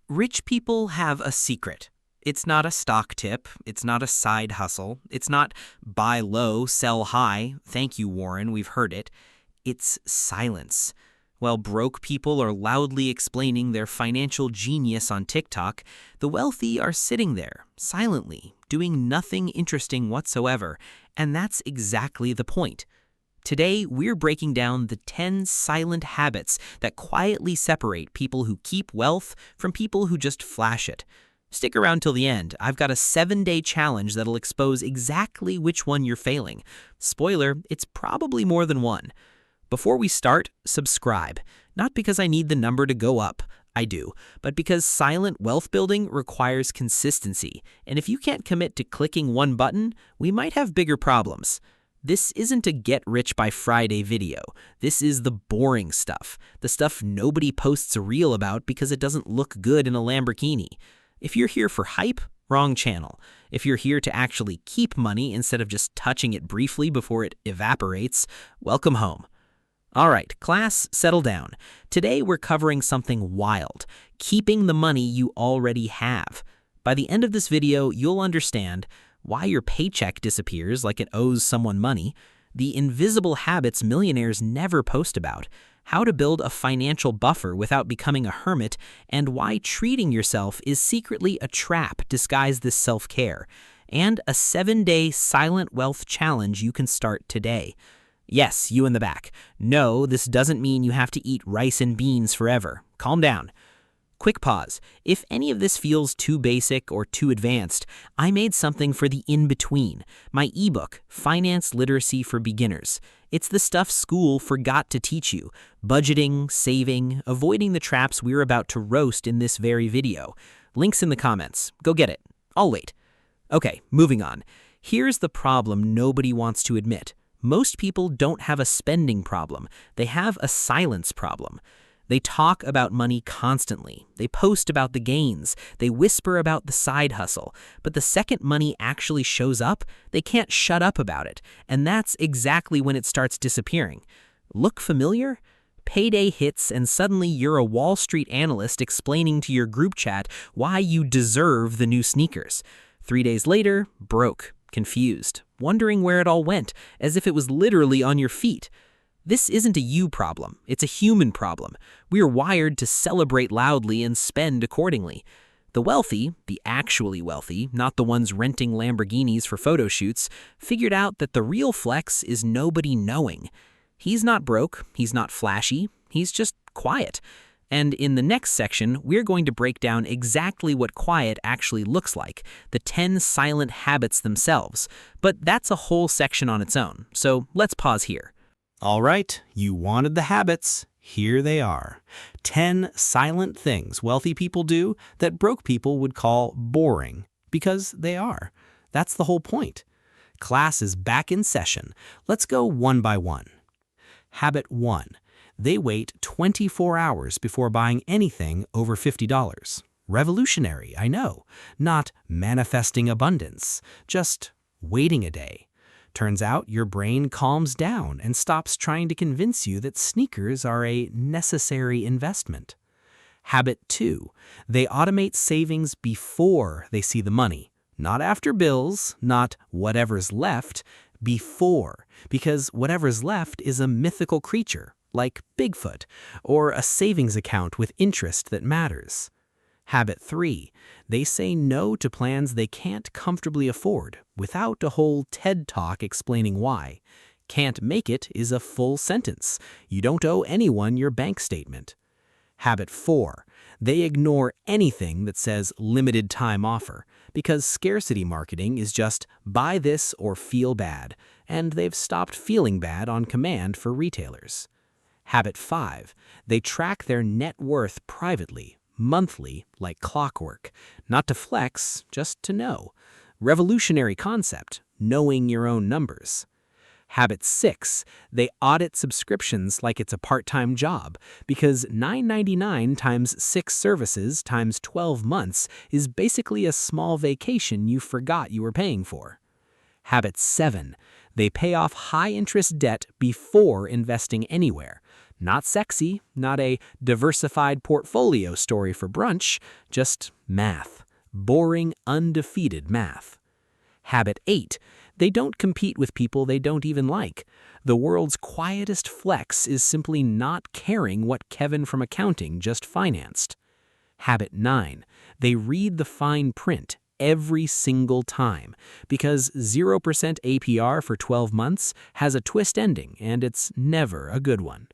Rich people have a secret. It's not a stock tip. It's not a side hustle. It's not buy low, sell high. Thank you, Warren. We've heard it. It's silence. While broke people are loudly explaining their financial genius on TikTok, the wealthy are sitting there, silently, doing nothing interesting whatsoever. And that's exactly the point. Today, we're breaking down the 10 silent habits that quietly separate people who keep wealth from people who just flash it. Stick around till the end. I've got a 7-day challenge that'll expose exactly which one you're failing. Spoiler, it's probably more than one. Before we start, subscribe. Not because I need the number to go up. I do, but because silent wealth building requires consistency. And if you can't commit to clicking one button, we might have bigger problems. This isn't a get-rich-by-Friday video. This is the boring stuff, the stuff nobody posts a reel about because it doesn't look good in a Lamborghini. If you're here for hype, wrong channel. If you're here to actually keep money instead of just touching it briefly before it evaporates, welcome home. All right, class, settle down. Today we're covering something wild, keeping the money you already have. By the end of this video, you'll understand why your paycheck disappears like it owes someone money, the invisible habits millionaires never post about, how to build a financial buffer without becoming a hermit, and why treating yourself is secretly a trap disguised as self-care, and a 7-day silent wealth challenge you can start today. Yes, you in the back. No, this doesn't mean you have to eat rice and beans forever. Calm down. Quick pause. If any of this feels too basic or too advanced, I made something for the in-between, my ebook, Finance Literacy for Beginners. It's the stuff school forgot to teach you, budgeting, saving, avoiding the traps we're about to roast in this very video. Links in the comments. Go get it. I'll wait. Okay, moving on. Here's the problem nobody wants to admit. Most people don't have a spending problem. They have a silence problem. They talk about money constantly. They post about the gains. They whisper about the side hustle. But the second money actually shows up, they can't shut up about it. And that's exactly when it starts disappearing. Look familiar? Payday hits and suddenly you're a Wall Street analyst explaining to your group chat why you deserve the new sneakers. 3 days later, broke, confused, wondering where it all went, as if it was literally on your feet. This isn't a you problem, it's a human problem. We are wired to celebrate loudly and spend accordingly. The wealthy, the actually wealthy, not the ones renting Lamborghinis for photo shoots, figured out that the real flex is nobody knowing. He's not broke, he's not flashy, he's just quiet. And in the next section, we're going to break down exactly what quiet actually looks like, the 10 silent habits themselves. But that's a whole section on its own, so let's pause here. All right, you wanted the habits. Here they are. 10 silent things wealthy people do that broke people would call boring, because they are. That's the whole point. Class is back in session. Let's go one by one. Habit 1. They wait 24 hours before buying anything over $50. Revolutionary, I know. Not manifesting abundance, just waiting a day. Turns out your brain calms down and stops trying to convince you that sneakers are a necessary investment. Habit 2. They automate savings before they see the money. Not after bills, not whatever's left, before. Because whatever's left is a mythical creature, like Bigfoot, or a savings account with interest that matters. Habit 3. They say no to plans they can't comfortably afford, without a whole TED Talk explaining why. Can't make it is a full sentence. You don't owe anyone your bank statement. Habit 4. They ignore anything that says limited time offer, because scarcity marketing is just buy this or feel bad, and they've stopped feeling bad on command for retailers. Habit 5. They track their net worth privately, monthly, like clockwork. Not to flex, just to know. Revolutionary concept, knowing your own numbers. Habit 6. They audit subscriptions like it's a part-time job, because $9.99 times 6 services times 12 months is basically a small vacation you forgot you were paying for. Habit 7. They pay off high-interest debt before investing anywhere, Not sexy, not a diversified portfolio story for brunch, just math. Boring, undefeated math. Habit 8. They don't compete with people they don't even like. The world's quietest flex is simply not caring what Kevin from accounting just financed. Habit 9. They read the fine print every single time because 0% APR for 12 months has a twist ending and it's never a good one.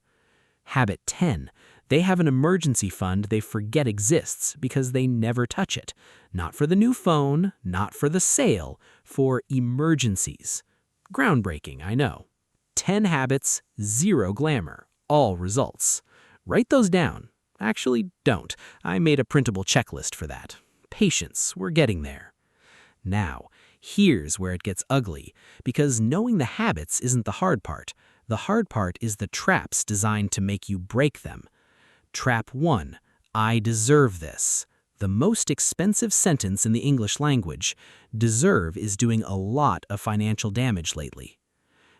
Habit 10. They have an emergency fund they forget exists because they never touch it. Not for the new phone, not for the sale, for emergencies. Groundbreaking, I know. 10 habits, 0 glamour, all results. Write those down. Actually, don't. I made a printable checklist for that. Patience, we're getting there. Now, here's where it gets ugly, because knowing the habits isn't the hard part. The hard part is the traps designed to make you break them. Trap 1. I deserve this. The most expensive sentence in the English language. Deserve is doing a lot of financial damage lately.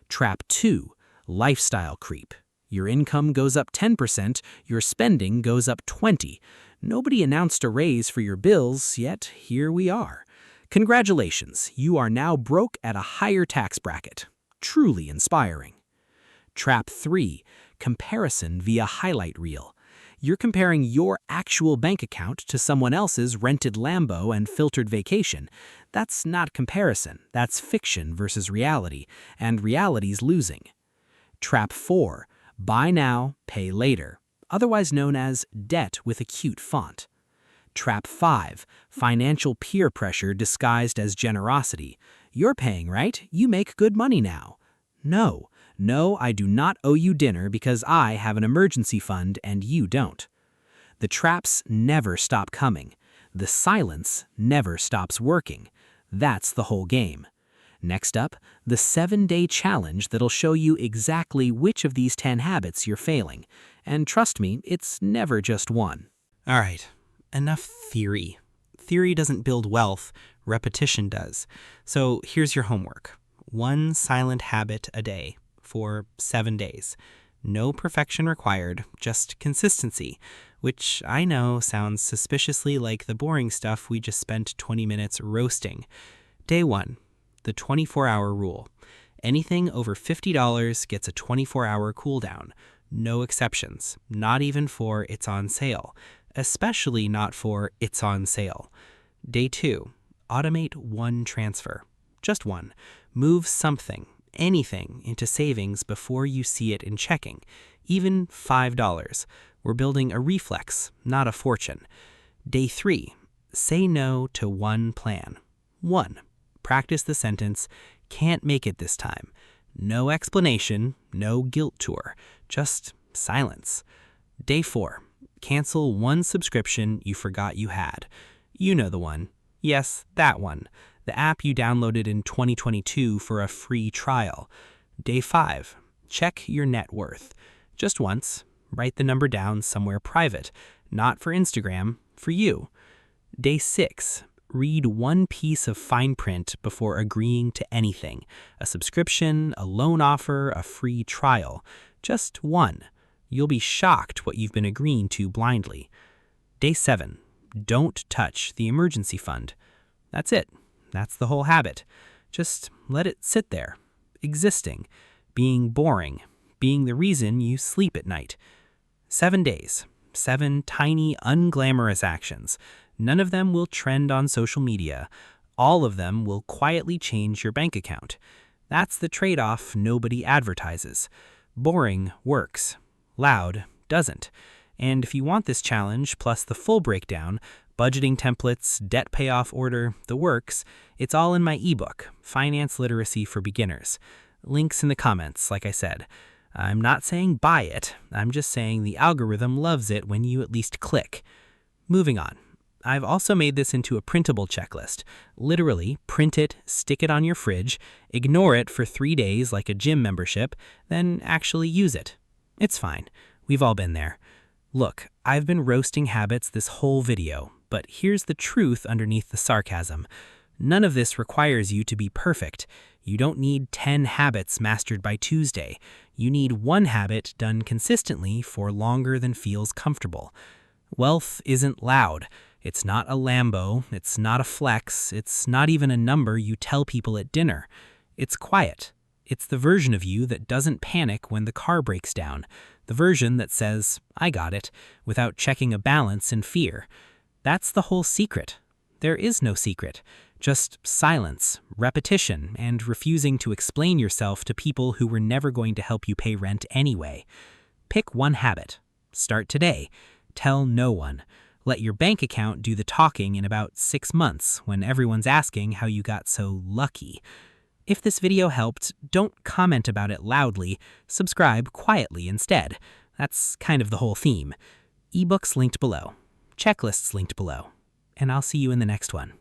Trap 2. Lifestyle creep. Your income goes up 10%, your spending goes up 20%. Nobody announced a raise for your bills, yet here we are. Congratulations, you are now broke at a higher tax bracket. Truly inspiring. Trap 3. Comparison via highlight reel. You're comparing your actual bank account to someone else's rented Lambo and filtered vacation. That's not comparison, that's fiction versus reality, and reality's losing. Trap 4. Buy now, pay later, otherwise known as debt with a cute font. Trap 5. Financial peer pressure disguised as generosity. You're paying, right? You make good money now. No, I do not owe you dinner because I have an emergency fund and you don't. The traps never stop coming. The silence never stops working. That's the whole game. Next up, the 7-day challenge that'll show you exactly which of these 10 habits you're failing. And trust me, it's never just one. All right, enough theory. Theory doesn't build wealth, repetition does. So here's your homework. 1 silent habit a day for 7 days. No perfection required, just consistency, which I know sounds suspiciously like the boring stuff we just spent 20 minutes roasting. Day 1. The 24-hour rule. Anything over $50 gets a 24-hour cooldown. No exceptions, not even for it's on sale, especially not for it's on sale. Day 2. Automate 1 transfer. Just 1. Move something, anything, into savings before you see it in checking, even $5. We're building a reflex, not a fortune. Day 3. Say no to 1 plan. 1. Practice the sentence, can't make it this time. No explanation, no guilt tour, just silence. Day 4. Cancel 1 subscription you forgot you had. You know the one. Yes, that one. The app you downloaded in 2022 for a free trial. Day 5. Check your net worth. Just once. Write the number down somewhere private. Not for Instagram, for you. Day 6. Read 1 piece of fine print before agreeing to anything. A subscription, a loan offer, a free trial. Just 1. You'll be shocked what you've been agreeing to blindly. Day 7. Don't touch the emergency fund. That's it. That's the whole habit. Just let it sit there, existing, being boring, being the reason you sleep at night. 7 days, 7 tiny, unglamorous actions. None of them will trend on social media. All of them will quietly change your bank account. That's the trade-off nobody advertises. Boring works. Loud doesn't. And if you want this challenge, plus the full breakdown, budgeting templates, debt payoff order, the works, it's all in my ebook, Finance Literacy for Beginners. Links in the comments, like I said. I'm not saying buy it, I'm just saying the algorithm loves it when you at least click. Moving on. I've also made this into a printable checklist. Literally, print it, stick it on your fridge, ignore it for 3 days like a gym membership, then actually use it. It's fine. We've all been there. Look, I've been roasting habits this whole video, but here's the truth underneath the sarcasm. None of this requires you to be perfect. You don't need 10 habits mastered by Tuesday. You need one habit done consistently for longer than feels comfortable. Wealth isn't loud. It's not a Lambo. It's not a flex. It's not even a number you tell people at dinner. It's quiet. It's the version of you that doesn't panic when the car breaks down. The version that says, I got it, without checking a balance in fear. That's the whole secret. There is no secret. Just silence, repetition, and refusing to explain yourself to people who were never going to help you pay rent anyway. Pick one habit. Start today. Tell no one. Let your bank account do the talking in about 6 months when everyone's asking how you got so lucky. If this video helped, don't comment about it loudly. Subscribe quietly instead. That's kind of the whole theme. Ebooks linked below. Checklists linked below. And I'll see you in the next one.